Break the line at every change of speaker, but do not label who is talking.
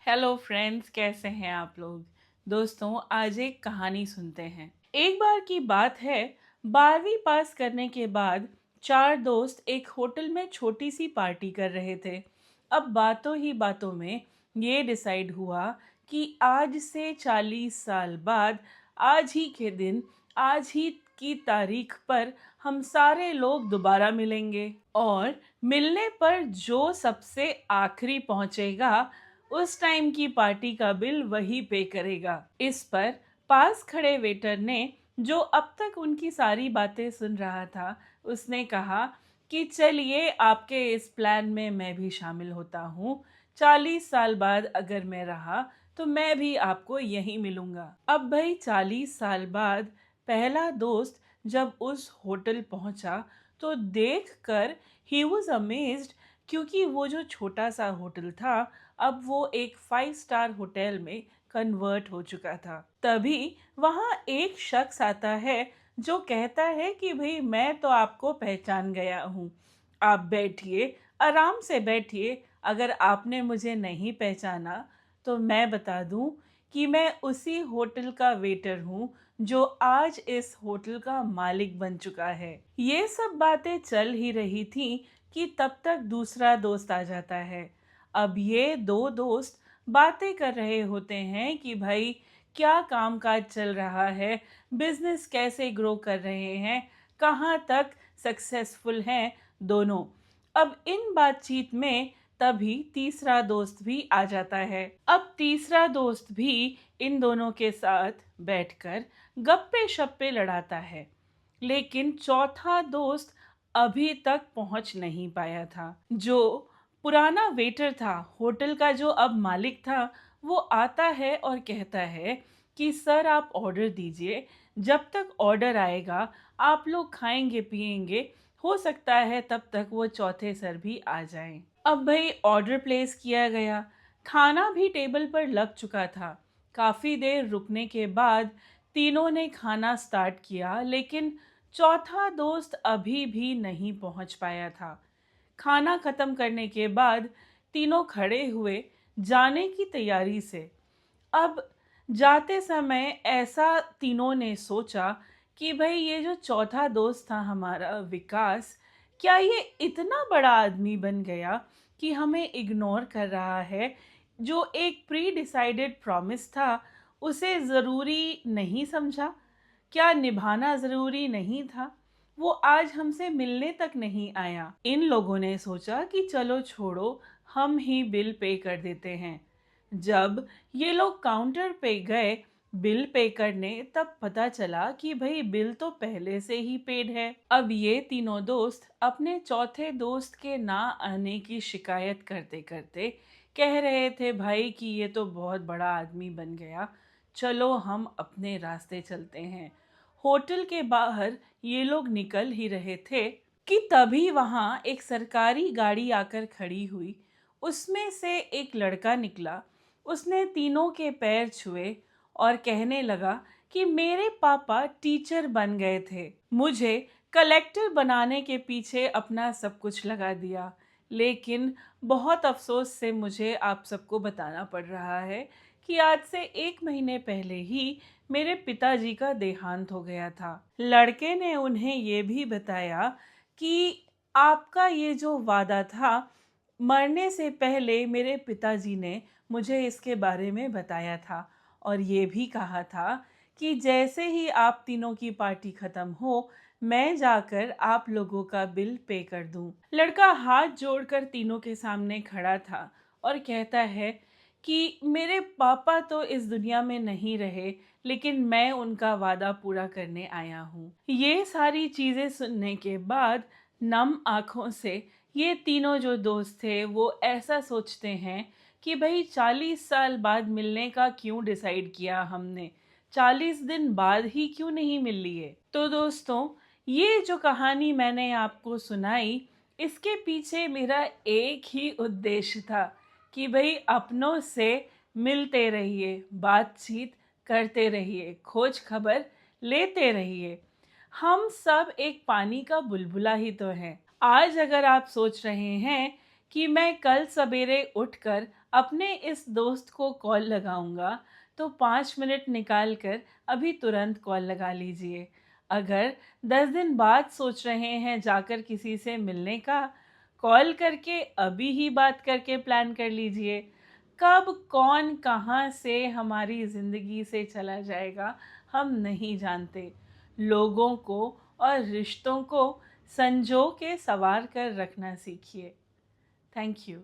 Hello friends, कैसे हैं आप लोग। दोस्तों, आज एक कहानी सुनते हैं। एक बार की बात है, 12वीं पास करने के बाद चार दोस्त एक होटल में छोटी सी पार्टी कर रहे थे। अब बातों ही बातों में ये डिसाइड हुआ कि आज से 40 साल बाद आज ही के दिन, आज ही की तारीख पर हम सारे लोग दोबारा मिलेंगे और मिलने पर जो सबसे आखिरी पहुंचेगा उस टाइम की पार्टी का बिल वही पे करेगा। इस पर पास खड़े वेटर ने, जो अब तक उनकी सारी बातें सुन रहा था, उसने कहा कि चलिए, आपके इस प्लान में मैं भी शामिल होता हूँ। 40 साल बाद अगर मैं रहा तो मैं भी आपको यहीं मिलूंगा। अब भाई 40 साल बाद पहला दोस्त जब उस होटल पहुंचा तो देखकर ही वॉज अमेज्ड, क्योंकि वो जो छोटा सा होटल था अब वो एक 5 स्टार होटल में कन्वर्ट हो चुका था। तभी वहाँ एक शख्स आता है जो कहता है कि भाई मैं तो आपको पहचान गया हूँ, आप बैठिए, आराम से बैठिए। अगर आपने मुझे नहीं पहचाना तो मैं बता दूं कि मैं उसी होटल का वेटर हूँ जो आज इस होटल का मालिक बन चुका है। ये सब बातें चल ही रही थी कि तब तक दूसरा दोस्त आ जाता है। अब ये दो दोस्त बातें कर रहे होते हैं कि भाई क्या कामकाज चल रहा है, बिजनेस कैसे ग्रो कर रहे हैं, कहाँ तक सक्सेसफुल हैं दोनों। अब इन बातचीत में तभी तीसरा दोस्त भी आ जाता है। अब तीसरा दोस्त भी इन दोनों के साथ बैठकर गप्पे शप्पे लड़ाता है, लेकिन चौथा दोस्त अभी तक पहुंच नहीं पाया था। जो पुराना वेटर था, होटल का जो अब मालिक था, वो आता है और कहता है कि सर आप ऑर्डर दीजिए, जब तक ऑर्डर आएगा आप लोग खाएंगे पिएंगे, हो सकता है तब तक वो चौथे सर भी आ जाएं। अब भाई ऑर्डर प्लेस किया गया, खाना भी टेबल पर लग चुका था। काफ़ी देर रुकने के बाद तीनों ने खाना स्टार्ट किया, लेकिन चौथा दोस्त अभी भी नहीं पहुंच पाया था। खाना खत्म करने के बाद तीनों खड़े हुए जाने की तैयारी से। अब जाते समय ऐसा तीनों ने सोचा कि भाई ये जो चौथा दोस्त था हमारा विकास, क्या ये इतना बड़ा आदमी बन गया कि हमें इग्नोर कर रहा है। जो एक प्री डिसाइडेड प्रॉमिस था उसे ज़रूरी नहीं समझा, क्या निभाना ज़रूरी नहीं था, वो आज हमसे मिलने तक नहीं आया। इन लोगों ने सोचा कि चलो छोड़ो, हम ही बिल पे कर देते हैं। जब ये लोग काउंटर पे गए बिल पे करने, तब पता चला कि भाई बिल तो पहले से ही पेड है। अब ये तीनों दोस्त अपने चौथे दोस्त के ना आने की शिकायत करते करते कह रहे थे भाई कि ये तो बहुत बड़ा आदमी बन गया, चलो हम अपने रास्ते चलते हैं। होटल के बाहर ये लोग निकल ही रहे थे कि तभी वहाँ एक सरकारी गाड़ी आकर खड़ी हुई। उसमें से एक लड़का निकला, उसने तीनों के पैर छुए और कहने लगा कि मेरे पापा टीचर बन गए थे, मुझे कलेक्टर बनाने के पीछे अपना सब कुछ लगा दिया, लेकिन बहुत अफसोस से मुझे आप सबको बताना पड़ रहा है कि आज से 1 महीने पहले ही मेरे पिताजी का देहांत हो गया था। लड़के ने उन्हें ये भी बताया कि आपका ये जो वादा था, मरने से पहले मेरे पिताजी ने मुझे इसके बारे में बताया था और ये भी कहा था कि जैसे ही आप तीनों की पार्टी खत्म हो मैं जाकर आप लोगों का बिल पे कर दूं। लड़का हाथ जोड़कर तीनों के सामने खड़ा था और कहता है कि मेरे पापा तो इस दुनिया में नहीं रहे, लेकिन मैं उनका वादा पूरा करने आया हूँ। ये सारी चीज़ें सुनने के बाद नम आँखों से ये तीनों जो दोस्त थे वो ऐसा सोचते हैं कि भाई 40 साल बाद मिलने का क्यों डिसाइड किया हमने, 40 दिन बाद ही क्यों नहीं मिल लिए। तो दोस्तों, ये जो कहानी मैंने आपको सुनाई, इसके पीछे मेरा एक ही उद्देश्य था कि भाई अपनों से मिलते रहिए, बातचीत करते रहिए, खोज खबर लेते रहिए। हम सब एक पानी का बुलबुला ही तो हैं। आज अगर आप सोच रहे हैं कि मैं कल सवेरे उठकर अपने इस दोस्त को कॉल लगाऊंगा तो 5 मिनट निकाल कर अभी तुरंत कॉल लगा लीजिए। अगर 10 दिन बाद सोच रहे हैं जाकर किसी से मिलने का, कॉल करके अभी ही बात करके प्लान कर लीजिए। कब कौन कहाँ से हमारी ज़िंदगी से चला जाएगा हम नहीं जानते। लोगों को और रिश्तों को संजो के संवार कर रखना सीखिए। Thank you.